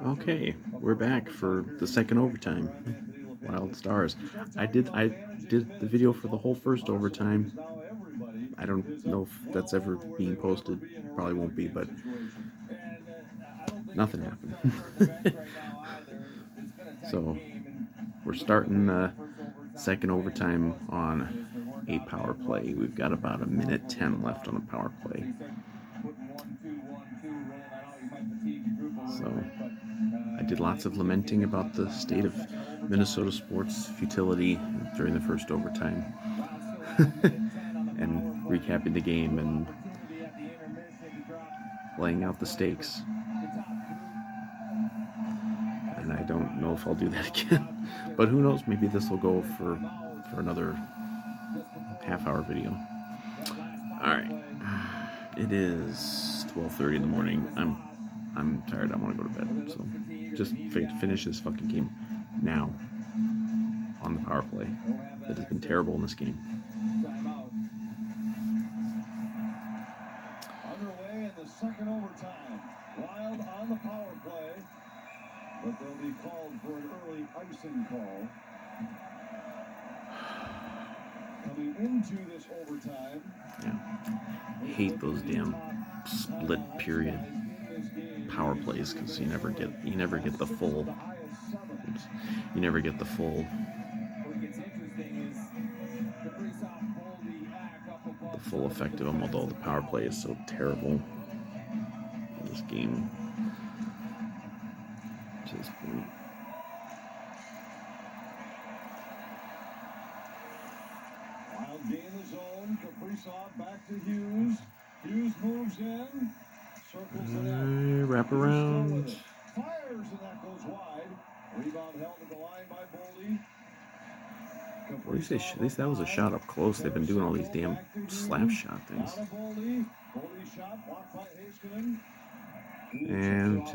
Okay, we're back for the second overtime. Wild Stars. I did the video for the whole first overtime. I don't know if that's ever being posted. Probably won't be, but nothing happened. So we're starting second overtime on a power play. We've got about a minute 10 left on a power play. So I did lots of lamenting about the state of Minnesota sports futility during the first overtime and recapping the game and laying out the stakes. And I don't know if I'll do that again. But who knows? Maybe this will go for another half-hour video. All right. It is 12:30 in the morning. I'm tired. I want to go to bed. So just finish this fucking game now on the power play. That has been terrible in this game. Underway in the second overtime. Wild on the power play, but they'll be called for an early icing call. Coming into this overtime. Yeah. I hate those damn split period power plays because you never get the full. You never get the full. The full effect of them, although the power play is so terrible in this game. Just Wild gain the zone. Kaprizov back to Hughes. Hughes moves in. Circles it out. wrap around. Fires and that goes wide. Rebound held at the line by Boldy. At least that was a shot up close. They've been doing all these damn slap shot things. And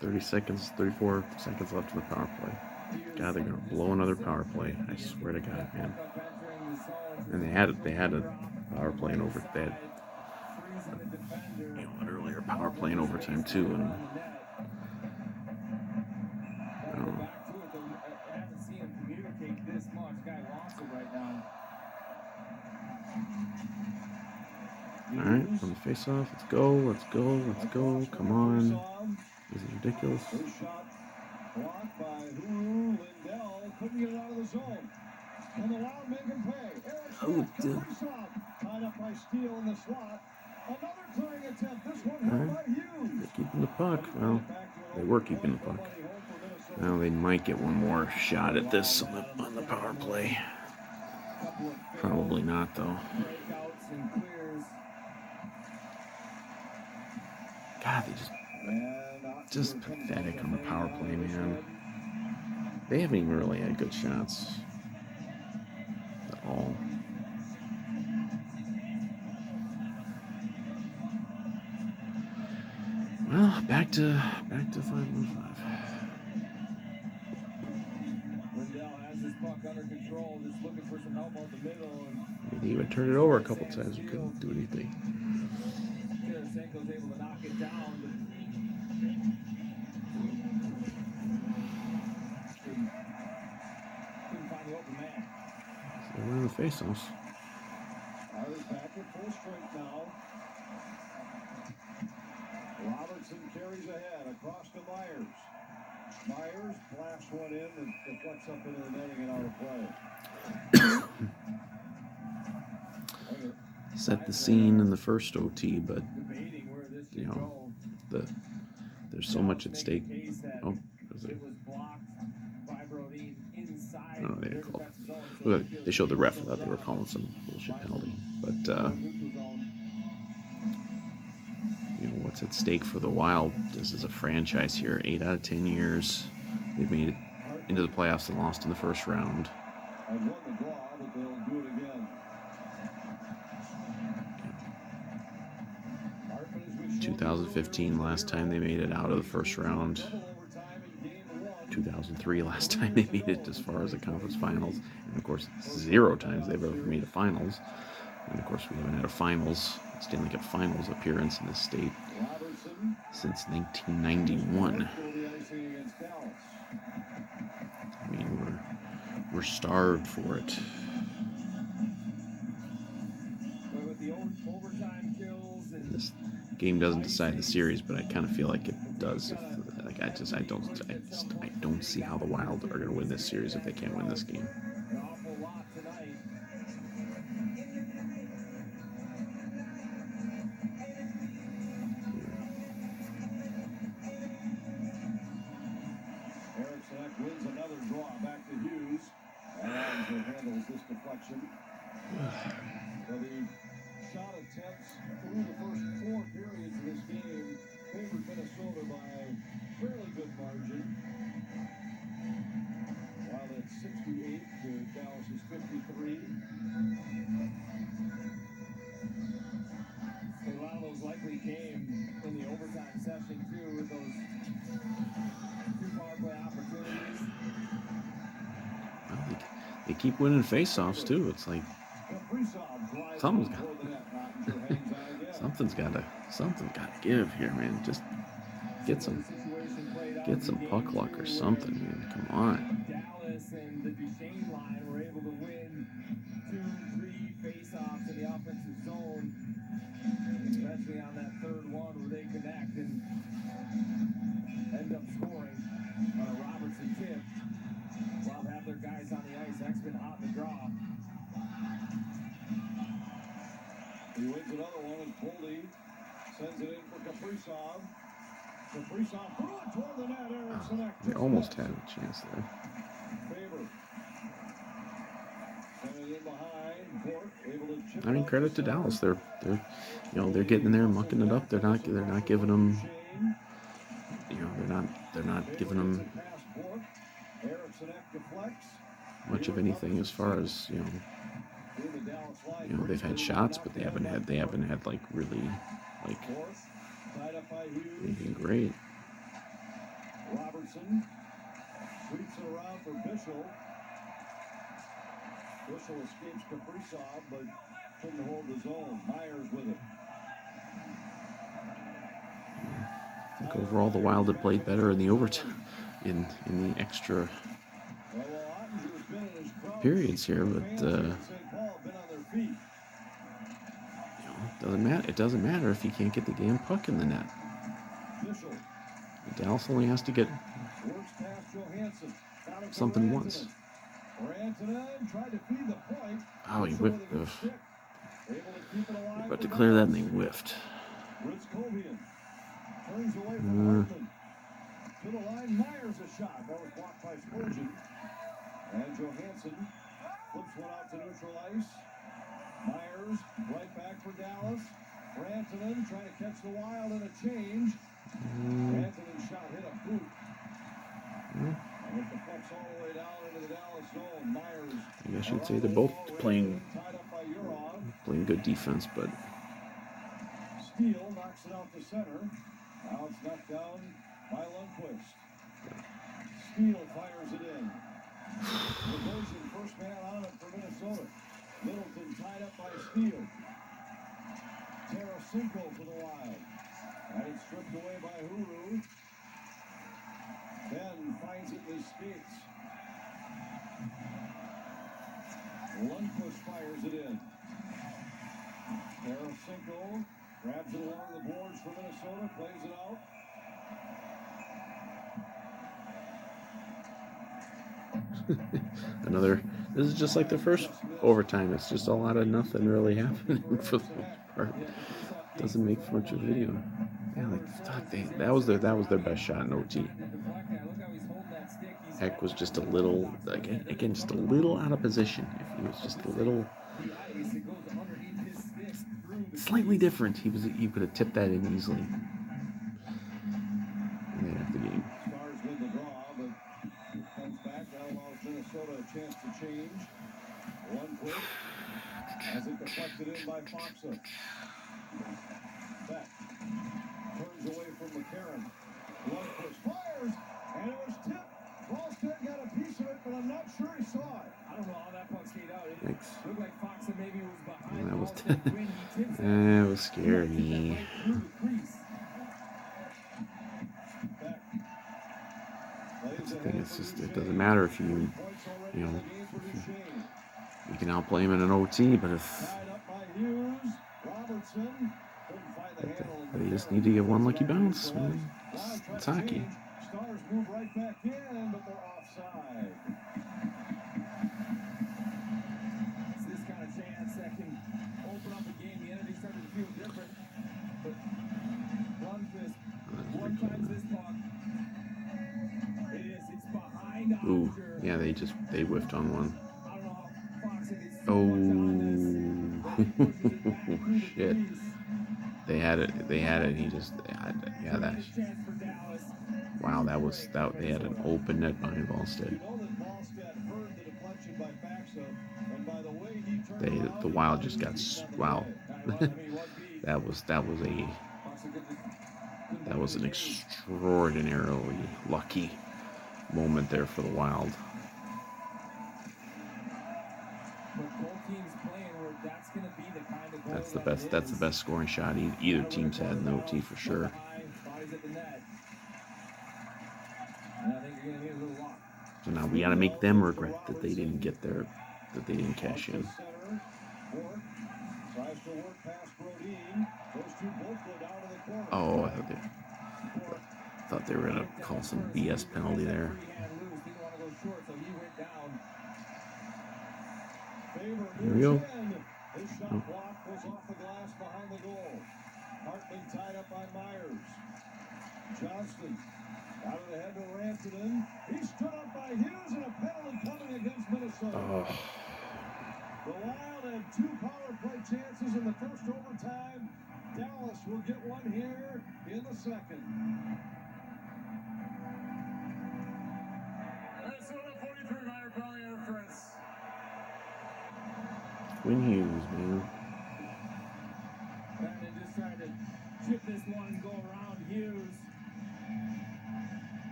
34 seconds left in the power play. God, they're gonna blow another power play. I swear to God, man. And they had a power play in over. They had an earlier power play in overtime too, and I don't know. All right, on the face-off, let's go. Come on. This is ridiculous. Blocked by Hulu. Lindell couldn't get it out of the zone. And the Wild make him pay. Oh, dude. Tied up by Steele in the slot. Another clearing attempt. This one held by Hughes. They're keeping the puck. Well, they were keeping the puck. Now they might get one more shot at this on the power play. Probably not, though. God, they just pathetic on the power play, man. They haven't even really had good shots at all. Well, back to 5-on-5. Lindell has his puck under control, just looking for some help out the middle. He even turned it over a couple times. He couldn't do anything. Tarasenko's able to knock it down. Couldn't find the open man. So we're in the face-offs. Ours back at full strength now. Robertson carries ahead across to Myers. Myers blasts one in and deflects up into the netting and out of play. Set the scene in the first OT, but you know, there's so much at stake. Oh, I don't know, they didn't call. Look, they showed the ref. I thought they were calling some bullshit penalty, but you know what's at stake for the Wild. This is a franchise here. 8 out of 10 years, they've made it into the playoffs and lost in the first round. 2015, last time they made it out of the first round. 2003, last time they made it as far as the conference finals. And of course, 0 times they've ever made a finals. And of course, we haven't had a Stanley Cup Finals appearance in this state since 1991. After the icing against Dallas. I mean, we're starved for it. But with the overtime kills and This game doesn't decide the series, but I kind of feel like it does. If, like I don't see how the Wild are going to win this series if they can't win this game. an awful lot tonight. Eriksson wins another draw back to Hughes. And handles this deflection. So the shot attempts through the first 4 periods of this game favored Minnesota by a fairly good margin. While it's 68 to Dallas's 53. A lot of those likely came in the overtime session too, with those 2 power play opportunities. Well, they keep winning faceoffs too. It's like something's got to give here, man. Just get some puck luck or something, man. Come on. Dallas and the Duchesne line were able to win 2-3 faceoffs in the offensive zone, especially on that third one where they connect and end up scoring on a Robertson tip. While have their guys on the ice, X-Men hot in the draw. He wins another one as Boldy sends it in for Kaprizov. Kaprizov threw it toward the net. Eriksson They almost had a chance there. Faber. Sending it in behind. Bork able to chip I mean, it credit to Dallas. They're they're getting in there and mucking it up. They're not giving them, they're not giving them much of anything as far as they've had shots, but they haven't had like really like anything great. Robertson sweeps it around for Bischel. Bischel escapes Kaprizov, but couldn't hold the zone. Myers with it. I think overall the Wild had played better in the overtime, in the extra periods here, but it doesn't matter if you can't get the damn puck in the net. Dallas only has to get something once. Oh, he whiffed. About to clear that, and they whiffed. Turns away from Hartman. To the line, Myers a shot. That was blocked by Spurgeon. And Johansson flips one out to neutral ice. Myers right back for Dallas. Rantanen trying to catch the Wild in a change. Rantanen's shot hit a boot. And with the puck's all the way down into the Dallas zone, Myers. I guess you'd say they're both playing good defense, but Steele knocks it out to center. Now it's knocked down by Lundqvist. Steele fires it in. Conversion, first man on it for Minnesota. Middleton tied up by Steele. Tarasenko for the Wild. And it's stripped away by Huru. Ben finds it in his skates. Lundqvist fires it in. Tarasenko grabs it along the boards for Minnesota, plays it out. This is just like the first overtime. It's just a lot of nothing really happening for the most part. Doesn't make much of a video. Yeah, that was their best shot in OT. Heck was just a little, again, just a little out of position. If he was just a little slightly different, he could have tipped that in easily. And they'd have the game. Stars win the draw, but it comes back. That allows Minnesota a chance to change. One quick. As it deflected in by Foxa. Beck turns away from McCarron. Lundqvist fires, and it was tipped. Wallstead got a piece of it, but I'm not sure he saw it. I don't know how that puck stayed out. It Thanks. looked like Foxa maybe was behind. That was the ball, but when he tips it, that was scary. right through the crease. the thing. It's just it doesn't matter if you know you can outplay him in an OT, but if Tied up by Hughes. Robertson couldn't find the handle. they just need to get one lucky bounce, man. It's hockey. Stars move right back in, but they're offside. It's this kind of chance that can open up a game. The energy started to feel different. But one times this puck. It's behind Ooh, Oscar. yeah, they whiffed on one. I don't know how Fox can get Oh, pushes it back through the shit. crease. They had it. He just, yeah, that. Tremendous chance for Dallas. Wow, that. They had an open net behind Volstead. You know that Volstead heard the deflection by Faxo, and by the way he turned around, The Wild just got wow. that was an extraordinarily lucky moment there for the Wild. But both teams playing where that's going to be the kind of goal That's the that best. it That's the is. best scoring shot either team's had in the OT for sure. Bodies at the net. And I think you're going to need a little luck. So now we got to make them regret that they didn't get their, that they didn't cash in. Tries to work past Brodin. Those two both go down to the corner. Oh, I thought they were gonna call some BS penalty there. Here we go. His shot block was off the glass behind the goal. Hartman tied up by Myers. Johnston out of the head to Rantanen. He stood up by Hughes, and a penalty coming against Minnesota. Oh, The Wild had 2 power play chances in the first overtime. Dallas will get one here in the second. Minnesota 43-mile penalty interference. Quinn Hughes, man. Brandon just tried to chip this one and go around Hughes.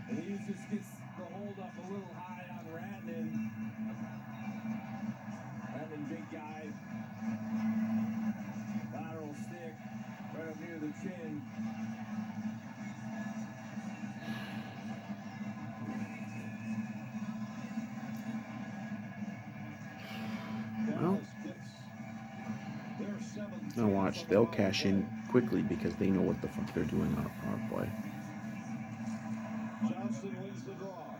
And Hughes just gets the hold up a little high on Randon. Randon, big guy. Lateral stick right up near the chin. Well, Dallas gets their 7th. now watch. They'll cash in quickly because they know what the fuck they're doing on a power play. Johnston wins the draw.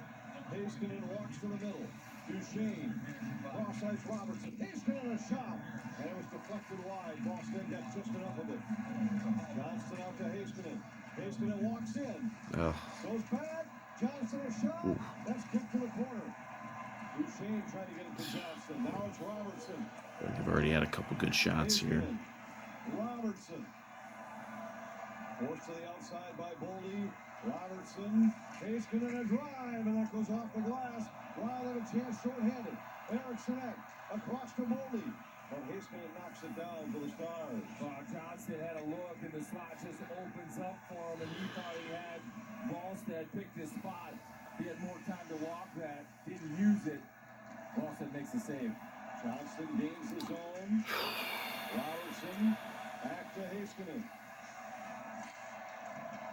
Heiskanen walks to the middle. Duchesne. Cross ice Robertson. Heiskanen a shot. And it was deflected wide. Boston got just enough of it. Johnston out to Heiskanen. Heiskanen walks in. Ugh. Goes back. Johnston a shot. Oof. That's kicked to the corner. Duchesne trying to get it to Johnston. Now it's Robertson. They've already had a couple good shots here. Heiskanen. Robertson. Forced to the outside by Boldy. Robertson. Heiskanen a drive, and that goes off the glass. Wild have a chance short-handed. Eriksson across to Boldy. But Heiskanen knocks it down for the Stars. Johnston had a look, and the slot just opens up for him, and he thought he had Volstead picked his spot. He had more time to walk that, didn't use it. Volstead makes the save. Johnston gains the zone. Robertson back to Heiskanen.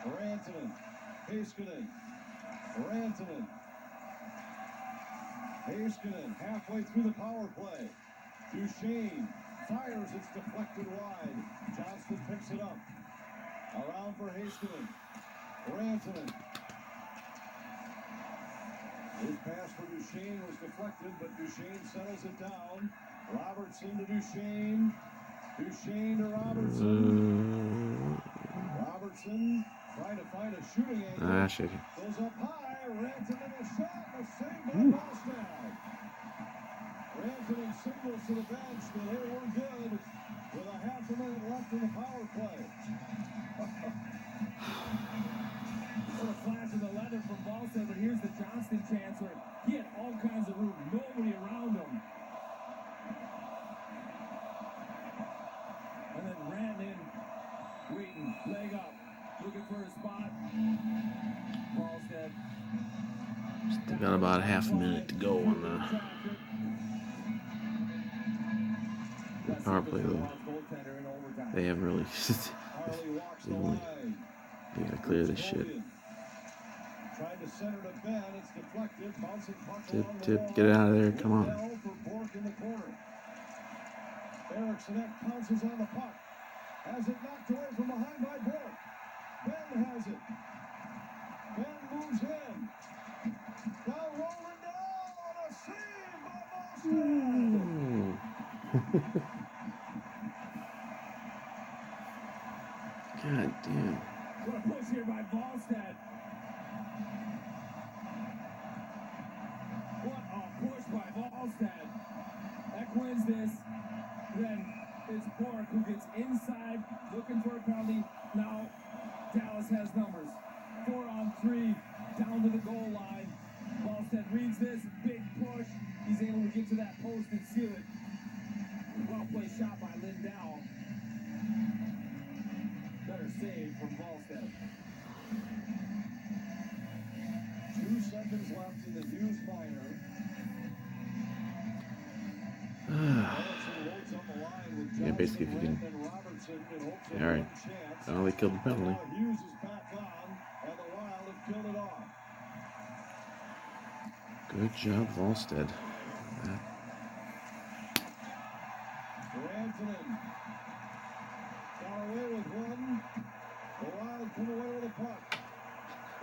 Rantanen. Heiskanen. Rantanen. Heiskanen halfway through the power play. Duchesne fires, it's deflected wide. Johnston picks it up. Around for Heiskanen. Rantanen. His pass for Duchesne was deflected, but Duchesne settles it down. Robertson to Duchesne. Duchesne to Robertson. Robertson trying to find a shooting angle. Ah, shit. Goes up high. Rantanen a shot. A save by Boston. Rantanen signals to the bench that, hey, we're good with a half a minute left in the power play. What a flash of the leather from Volstead, but here's the Johnston chance where he had all kinds of room, nobody around him. And then ran in, waiting, leg up, looking for a spot. Volstead. Still got about half a minute to go on the power play, though. They haven't really. Harley walks the line. They gotta clear this shit. Tried to center to Ben. It's deflected. Bouncing puck Tip, along the tip, wall. get out of there. Come on. Lindell for Bork in the corner. Eriksson pounces on the puck. Has it knocked away from behind by Bork. Ben has it. Ben moves in. Now rolling down. A save by Boston. God damn. What a push here by Volstead. What a push by Volstead. Eck wins this. Then it's Bork who gets inside, looking for a penalty. Now Dallas has numbers. 4-on-3, down to the goal line. Volstead reads this, big push. He's able to get to that post and seal it. Well played shot by Lindell. Better save from Volstead. 2 seconds left in the Hughes minor. Yeah, basically, if you can. All right. Oh, they killed the penalty. Hughes is back on, and the Wild have killed it off. Good job, Volstead. Rantanen got away with one. The Wild come away with a puck.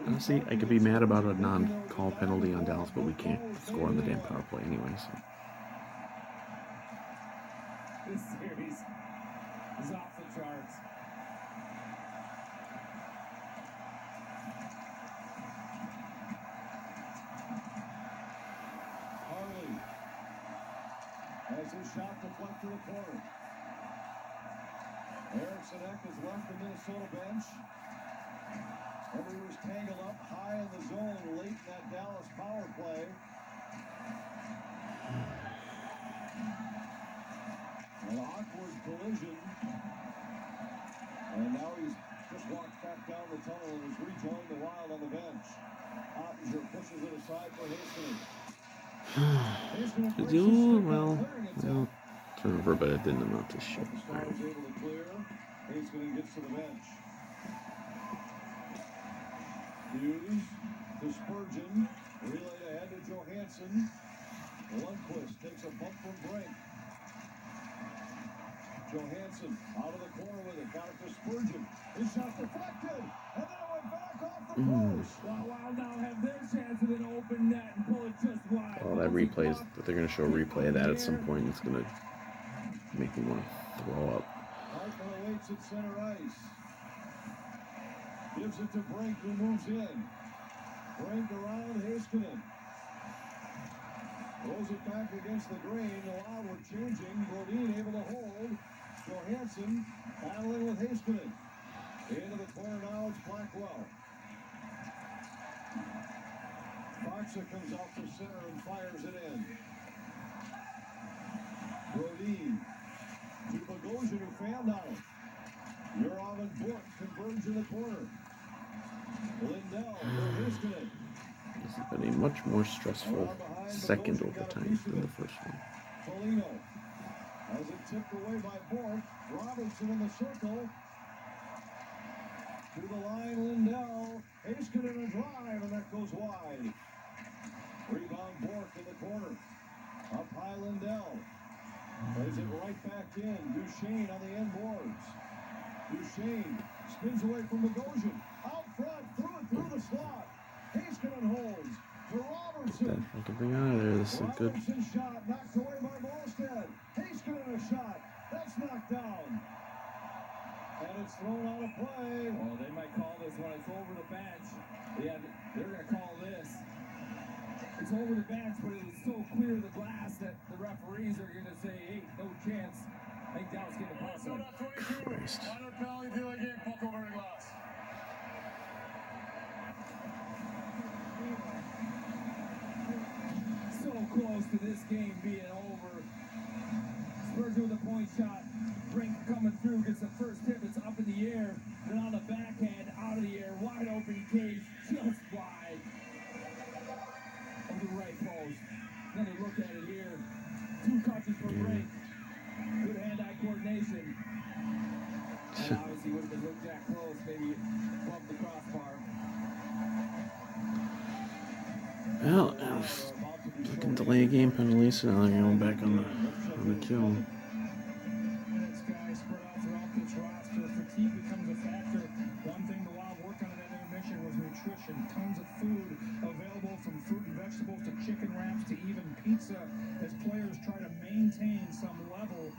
Honestly, I could be mad about a non-call penalty on Dallas, but we can't score on the damn power play anyway, so. This series is off the charts. Harley has his shot deflected to the corner. Eriksson Ek has left the Minnesota bench. Everybody was tangled up high in the zone late in that Dallas power play. An awkward collision. And now he's just walked back down the tunnel and has rejoined the Wild on the bench. Ottinger pushes it aside for Heiskanen. Well, turnover, but it didn't amount to shit. The Stars able to clear. Heiskanen gets to the bench. Hughes to Spurgeon. Relayed ahead to Johansson. Lundqvist takes a bump from Brink. Johansson out of the corner with it. Got it to Spurgeon. His shot deflected. And then it went back off the post. Wild now have their chance with an open net and pull it just wide. Oh, that replay is that they're going to show a replay of that at some point. It's going to make me want to throw up. Hartman awaits at center ice. Gives it to Brink, who moves in. Brink around Heiskanen. Throws it back against the grain. The Wild were changing. Brodin able to hold. Johansson battling with Heiskanen. Into the corner now, it's Blackwell. Faksa comes out to center and fires it in. Brodin to Bogosian, who fanned on it. Yurov and Bork converge in the corner. Lindell for Heiskanen. This has been a much more stressful second overtime than the first one. Foligno has it tipped away by Bork. Robertson in the circle. To the line, Lindell. Heiskanen a drive, and that goes wide. Rebound Bork in the corner. Up high, Lindell. Plays it right back in. Duchesne on the end boards. Duchesne spins away from Bogosian. Out front, through the slot. Heiskanen holds to Robertson. That fucking thing out of there. This is a good. Robertson shot knocked away by Volstead. Heiskanen a shot. That's knocked down. And it's thrown out of play. Well, they might call this when it's over the bench. Yeah, they're going to call this. It's over the bench, but it was so clear the glass that the referees are going to say, hey, no chance. I think Dallas getting a pass on. Christ. So close to this game being over. Spurgeon with a point shot. Brink coming through, gets the first tip. It's up in the air. Then on the backhand, out of the air, wide open cage, just wide of the right post. Then you look at it here. 2 touches for Brink. Good hand-eye coordination. And obviously would have been looked at close, maybe above the crossbar. Fucking delay a game penalty, so now they're going back on the kill. Minutes guys spread out throughout this roster. Fatigue becomes a factor. One thing the Wild worked on in that intermission was nutrition. Tons of food available, from fruit and vegetables to chicken wraps to even pizza, as players try to maintain some level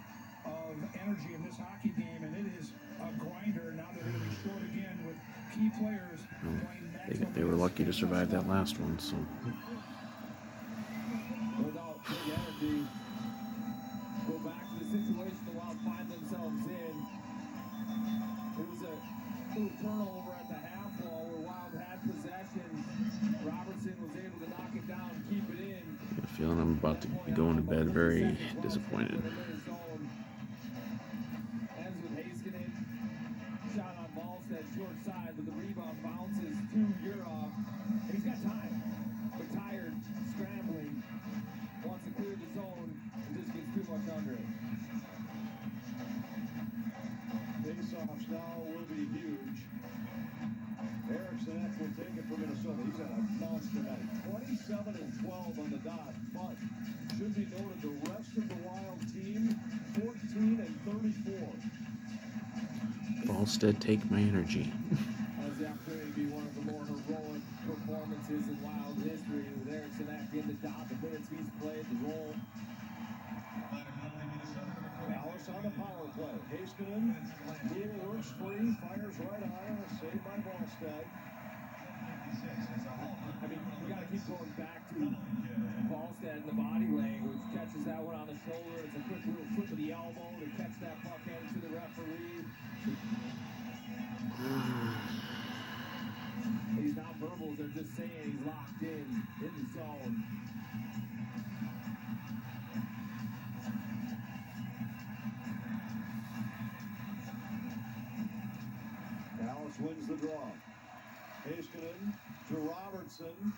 of energy in this hockey game. And it is a grinder. Now they're going to be short again with key players playing maximum. They were lucky to survive that last one, so. Without big energy, go back to the situation the Wild find themselves in. It was a little turnover at the half wall where Wild had possession. Robertson was able to knock it down, keep it in. I have a feeling I'm about to be going to bed very disappointed. Ends with Heiskanen. Shot on Ballstead, short side, but the rebound bounces to Yurov. He's got time, but tired, scrambling. Wants to clear the zone, and just gets too much under it. Face-offs now will be huge. Eriksson will take it from Minnesota. He's had a monster night. 27 and 12 on the dot, but should be noted the rest of the Wild team, 14 and 34. Ballstead, take my energy. Has the opportunity to be one of the more heroic performances in Wild history, with Eriksson in the dot, the minutes he's played, the role. Dallas on the power play. Heiskanen, Neal works free, fires right on, saved by Ballstead. I mean, we got to keep going back to Ballstead and the body language. Catches that one on the shoulder. It's a quick little flip of the elbow to catch that puck headed to the referee. These nonverbals are just saying he's locked in the zone. Dallas wins the draw. Heiskanen to Robertson.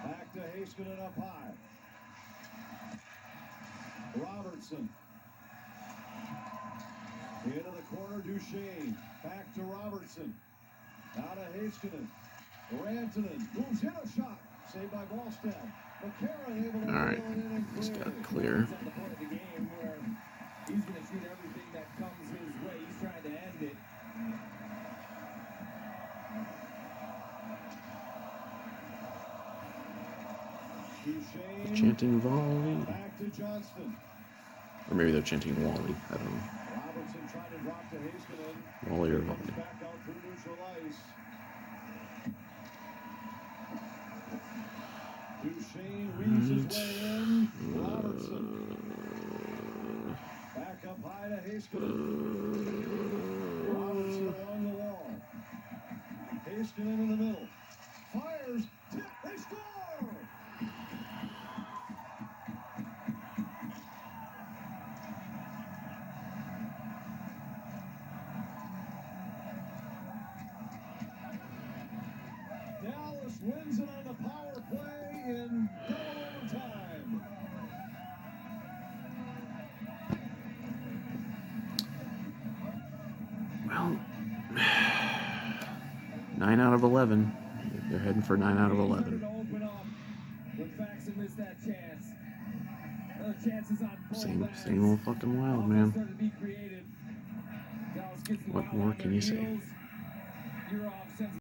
Back to Heiskanen up high. Robertson. Into the corner, Duchesne. Back to Robertson. Out of Heiskanen. Rantanen moves in a shot. Saved by Ballstead. McCarron able to All right, reel it in and it's clear. got clear. He's at the point of the game where he's going to shoot everything that comes his way. He's trying to end it. Duchesne. Chanting volley. Back to Johnston. Or maybe they're chanting Wally. I don't know. Robertson trying to drop to Heiskanen. Wally or Comes Volley. back out through neutral ice. Duchesne weaves his way in. Robertson back up high to Heiskanen. Robertson along the wall. Heiskanen in the middle. Fires. Tip. They score! Dallas wins it on the power play in double overtime. Well, 9 out of 11. They're heading for 9 out of 11. To open up, but Faxon missed that chance. Another chances on both ends. Same old fucking Wild, man. Started to be creative. Dallas gets the What Wild more on can their you say? heels. Yurov sends